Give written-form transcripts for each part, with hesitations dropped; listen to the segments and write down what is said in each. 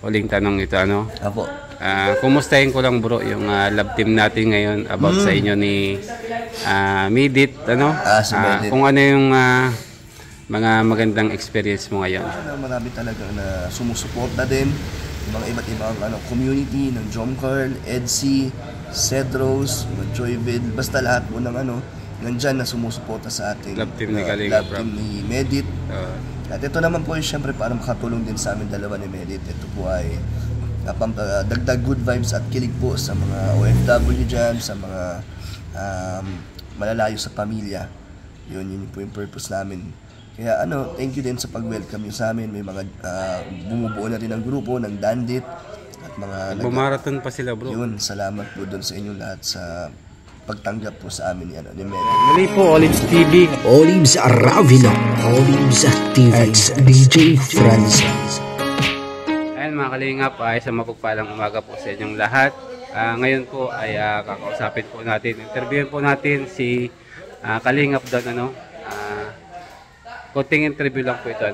uling tanong ito, ano? Apo. Kumustahin ko lang bro yung love team natin ngayon about sa inyo ni Midit, ano? Si Midit. Kung ano yung mga magandang experience mo ngayon. Marami talaga na sumusuporta din. Yung mga iba't ibang community ng Jomcarl, EDC, Cedros, Joyvid, basta lahat po ng nandyan na sumusuporta sa ating love team ni Kalinga, love team ni Medit. At ito naman po siyempre para makatulong din sa amin dalawa ni Medit. Ito po ay dagdag good vibes at kilig po sa mga OFW dyan, sa mga malalayo sa pamilya. Yun po yung purpose namin. Kaya thank you din sa pag-welcome nyo sa amin. May mga bumubuo na rin ng grupo, ng Dandit. At mga bumaraton pa sila bro. Yun, salamat po doon sa inyong lahat sa pagtanggap po sa amin ni Mary. Muli po, Olives TV. Olives Aravilo. Olives TV. Ex DJ Francis. Ayan mga kalingap, ay sa mapagpalang umaga po sa inyong lahat. Ngayon po ay kakausapin po natin, interviewin po natin si Kalingap doon, konting interview lang po ito,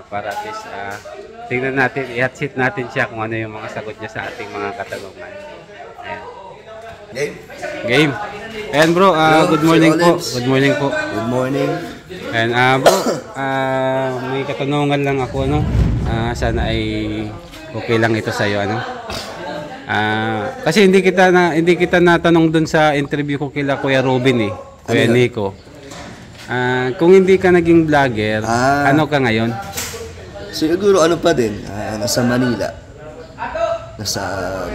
para at least tingnan natin, i-hotseat natin siya kung ano yung mga sagot niya sa ating mga katanungan. Ayan. Game. Ayan bro, good morning po. Good morning po. Good morning. Ayan, bro, may katanungan lang ako, sana ay okay lang ito sa iyo, kasi hindi kita natanong dun sa interview ko kila Kuya Robin Kuya Nico. Kung hindi ka naging vlogger, ano ka ngayon? Siguro pa din, nasa Manila.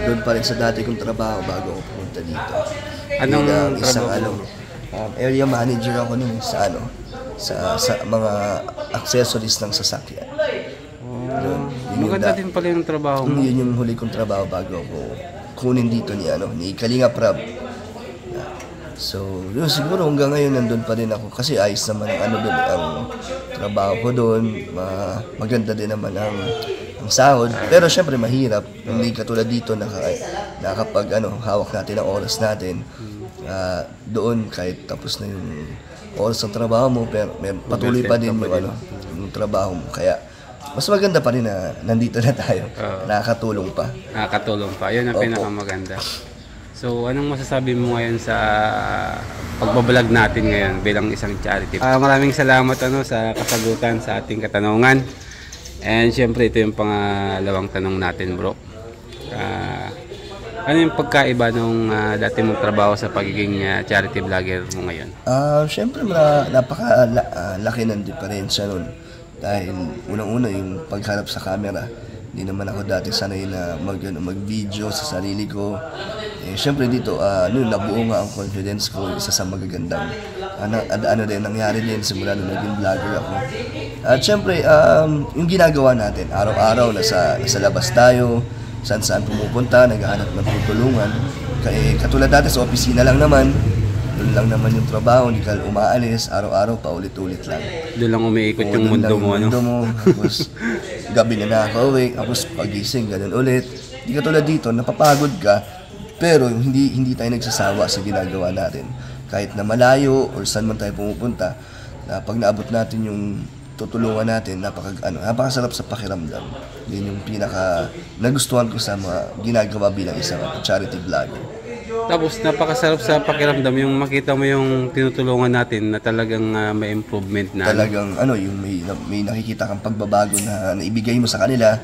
Doon pa rin sa dati kong trabaho bago ako pumunta dito. Anong isang area manager ako nun sa mga accessories ng sasakyan. Maganda din pala yung trabaho mo. Yun yung huli kong trabaho bago ako kunin dito ni Kalinga Prab. So, yun, siguro hanggang ngayon nandun pa rin ako kasi ayos naman ang trabaho ko doon. Maganda din naman ang sahod. Pero syempre mahirap. Hindi katulad dito na kapag hawak natin ang oras natin. Doon kahit tapos na yung oras ng trabaho mo, pero patuloy pa din yung trabaho mo. Kaya mas maganda pa rin na nandito na tayo. Nakakatulong pa. Nakakatulong pa. Yun ang pinakamaganda. So, anong masasabi mo ngayon sa pagbablog natin ngayon bilang isang charity? Maraming salamat sa kasagutan sa ating katanungan. And syempre, ito yung pangalawang tanong natin, bro. Ano yung pagkaiba nung dati mong trabaho sa pagiging charity vlogger mo ngayon? Syempre, napakalaki ng diferensya nun. Dahil unang-una yung pagharap sa camera. Hindi naman ako dati sanay na mag-video sa sarili ko. Siyempre dito, nabuo nga ang confidence ko, isa sa magagandang din, nangyari din simula nung naging vlogger ako. At siyempre, yung ginagawa natin, araw-araw nasa labas tayo, saan pumupunta, naghahanap ng tutulungan. Katulad dati sa opisina lang naman, doon lang naman yung trabaho, hindi ka umaalis, araw-araw paulit-ulit lang. Doon lang umiikot yung mundo mo, Tapos gabi na nakaka-uwi, tapos pagising, ganun ulit. Hindi ka tulad dito, napapagod ka, pero hindi tayo nagsasawa sa ginagawa natin. Kahit na malayo or saan man tayo pumupunta, pag naabot natin yung tutulungan natin, napakasarap sa pakiramdam. Yun yung pinaka nagustuhan ko sa mga ginagawa bilang isang charity vlogger. Tapos napakasarap sa pakiramdam yung makita mo yung tinutulungan natin na talagang may improvement na. Talagang yung may nakikita kang pagbabago na naibigay mo sa kanila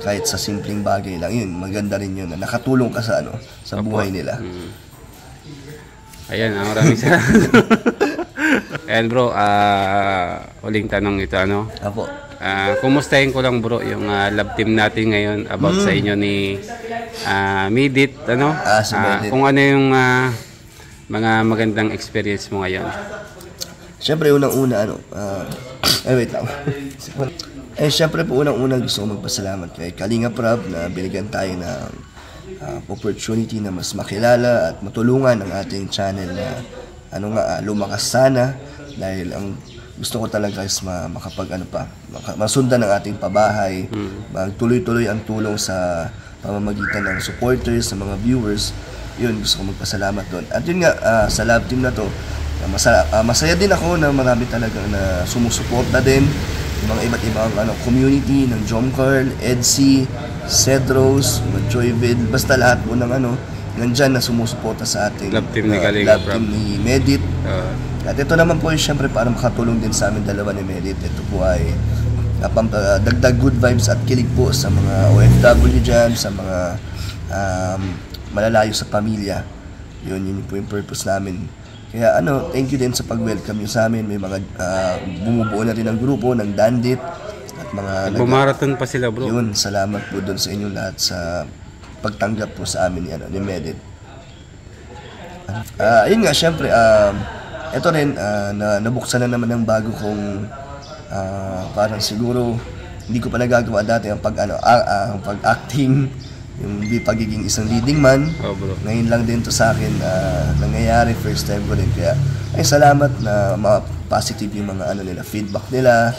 kahit sa simpleng bagay lang. Yun, maganda rin yun na nakatulong ka sa buhay nila. Ayan, maraming salamat. Ayan bro, uling tanong ito, Apo. Kumustahin ko lang bro yung love team natin ngayon about sa inyo ni Midit, Si Midit. kung ano yung mga magandang experience mo ngayon. Siyempre unang-una wait lang. Siyempre po unang-una gusto ko magpasalamat kay Kalinga Prab na binigyan tayo ng opportunity na mas makilala at matulungan ang ating channel na lumakas sana, dahil ang gusto ko talaga is masundan ang ating pabahay, magtuloy-tuloy ang tulong sa pamamagitan ng supporters, sa mga viewers. Yun, gusto ko magpasalamat doon. At yun nga, sa love team na to, masaya din ako na marami talagang sumusuporta din. Yung mga iba't ibang community ng Jomcarl, EDC, Cedros, mga Joyvid, basta lahat po ng nandyan na sumusuporta sa ating Love team ni Kalinga love team ni Medit. Oo. At ito naman po siyempre para makatulong din sa amin dalawa ni Medit. Ito po ay dagdag good vibes at kilig po sa mga OFW dyan, sa mga malalayo sa pamilya. Yun po yung purpose namin. Kaya thank you din sa pag-welcome nyo sa amin. May mga bumubuo na rin ng grupo, ng Dandit. At mga Bumarathon pa sila, bro. Yun, salamat po doon sa inyong lahat sa pagtanggap po sa amin ni Medit. Ayun nga, syempre, ito rin, nabuksan na naman ng bago kong parang siguro hindi ko pa nagagawa dati ang pag-acting, yung pagiging isang leading man. Oh, bro. Ngayon lang din to sa akin nangyayari, first time ko din. Kaya ay salamat na positive yung mga nila, feedback nila.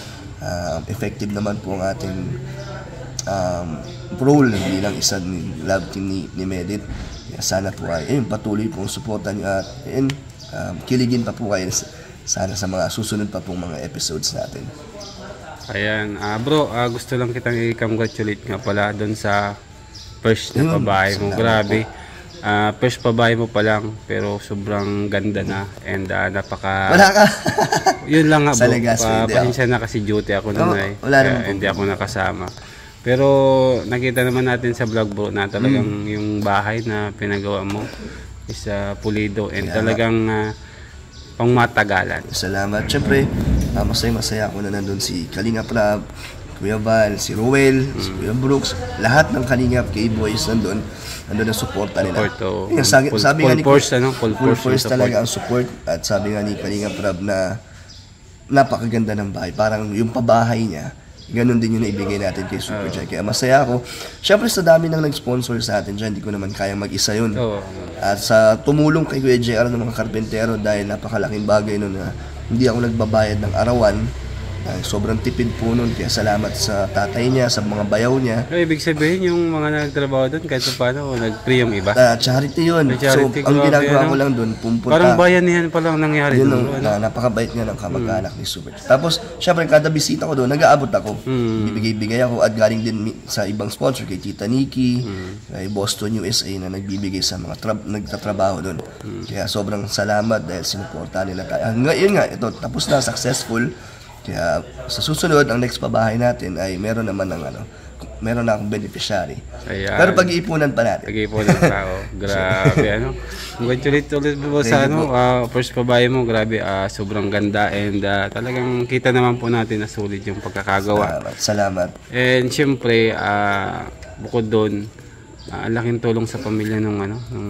Effective naman po ang ating role bilang isa ni love team ni Medit. Kaya sana po ay patuloy pong supportan nyo at kiligin pa po kayo sana sa mga susunod pa pong mga episodes natin. Ayan, bro, gusto lang kitang i-congratulate nga pala doon sa first na pabahay mo. Grabe. First pabahay mo pa lang pero sobrang ganda na and napaka Wala ka. Yun lang nga, bro. Pasensya na kasi duty ako noon hindi ako nakasama. Pero nakita naman natin sa vlog, bro, na talagang yung bahay na pinagawa mo is pulido and talagang pang matagalan. Salamat. Siyempre, masaya ako na nandun si Kalinga Prab, Kuya Val, si Ruel, si Kuya Brooks, lahat ng Kalingap K-Boys nandun na suporta nila. Sabi nga ni full force talaga ang support at sabi nga ni Kalinga Prab na napakaganda ng bahay. Parang yung pabahay niya, ganun din yung naibigay natin kay Super Jai. Kaya masaya ako. Siyempre sa dami nang nag-sponsor sa atin dyan, hindi ko naman kayang mag-isa yun. At sa tumulong kay Kuya JR ng mga karpentero dahil napakalaking bagay nun na hindi ako nagbabayad ng arawan. Sobrang tipid po nun. Kaya salamat sa tatay niya, sa mga bayaw niya. Ibig sabihin yung mga nagtrabaho doon kahit paano nag-free yung iba? Charity yun. Charity, so ang ginagawa ko lang doon, pumunta. Parang bayanihan pa lang nangyari doon. Napakabait nga ng kamag-anak ni Super. Tapos, syempre, kada bisita ko doon, nag-aabot ako. Bibigay-bigay ako at galing din sa ibang sponsor, kay Tita Nikki, kay Boston USA na nagbibigay sa mga nagtatrabaho doon. Kaya sobrang salamat dahil sinuporta nila tayo. Ngayon nga, ito, tapos na, successful. Kaya sa susunod, ang next pabahay natin ay meron naman ng meron na akong beneficiary. Ayan. Pero pag-iipunan pa natin. Pag-iipunan pa ako. Grabe, Congratulate ulit po sa first pabahay mo. Grabe, sobrang ganda and talagang kita naman po natin na sulit yung pagkakagawa. Salamat. And syempre, bukod doon, ang laking tulong sa pamilya ng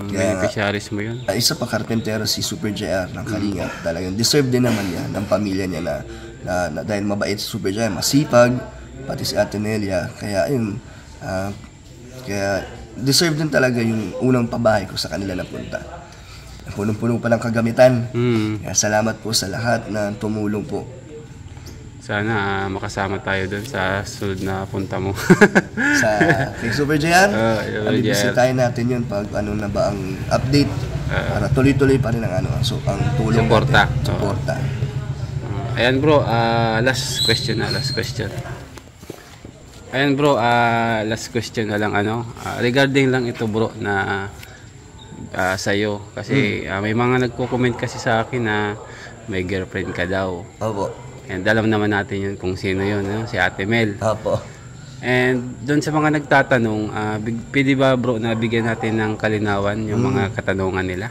beneficiaries mo yun. Isa pa karpentero si Super JR ng Kalinga. Talagang deserve din naman yan ng pamilya niya na dahil mabait si Super JR, masipag, pati si Ate Nelia. Kaya yun, kaya deserve din talaga yung unang pabahay ko sa kanila napunta. Punong-punong pa ng kagamitan. Kaya salamat po sa lahat na tumulong po. Sana makasama tayo doon sa sunod na punta mo. Kay Super JR, bibisitahin natin yun pag na ba ang update para tuloy-tuloy pa rin ang ang tulong suporta. natin. Suporta. Ayan bro, last question. Ayan bro, last question na lang regarding lang ito bro na sa'yo kasi may mga nagko-comment kasi sa akin na may girlfriend ka daw. Opo. And alam naman natin yun kung sino yun, si Ate Mel. Opo. And doon sa mga nagtatanong, pwede ba bro na bigyan natin ng kalinawan yung mga katanungan nila?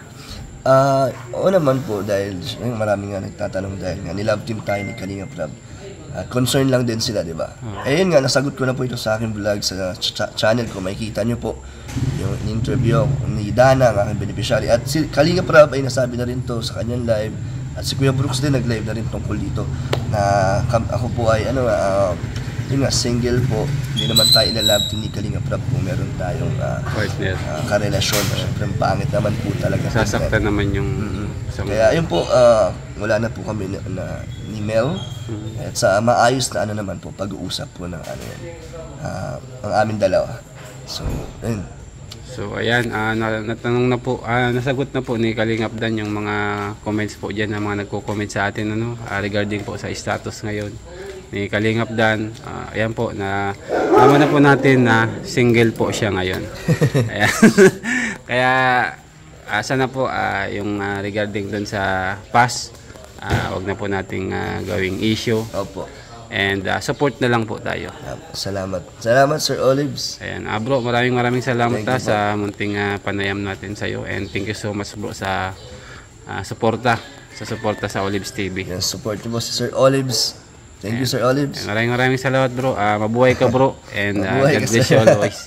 Oo naman po dahil marami nga nagtatanong dahil nga nilove team tayo ni Kalinga Prab. Concern lang din sila, di ba? Ayun nga, nasagot ko na po ito sa aking vlog sa channel ko. Makikita nyo po yung interview ni Dana, ang aking beneficiary. At si Kalinga Prab ay nasabi na rin to sa kanyang live. At si Kuya Brooks din nag-live na rin tungkol dito. Na ako po ay yun nga, single po. Hindi naman tayo ilalove team ni Kalinga Prab kung meron tayong partner, karelasyon. Siyempre, pangit naman po talaga. Sasaktan naman yung kaya yun po, wala na po kami ni Mel. At sa maayos na naman po, pag-uusap po ng ang aming dalawa. So, ayun. So, ayan, natanong na po, nasagot na po ni Kalingap Dan yung mga comments po dyan na mga nagko-comment sa atin regarding po sa status ngayon. ni Kalingap Dan. Ayan po, naman na po natin na single po siya ngayon. Ayan. Kaya sana po yung regarding dun sa past, wag na po nating gawing issue. Opo. And support na lang po tayo. Salamat. Salamat, Sir Olives. Ayan, bro, maraming salamat sa munting panayam natin sa iyo. And thank you so much, bro, sa suporta sa Olives TV. Yan, support niyo po si Sir Olives. Thank you, Sir Olives. Maraming salamat, bro. Mabuhay ka, bro. And Mabuhay God ka, bless sir. you always.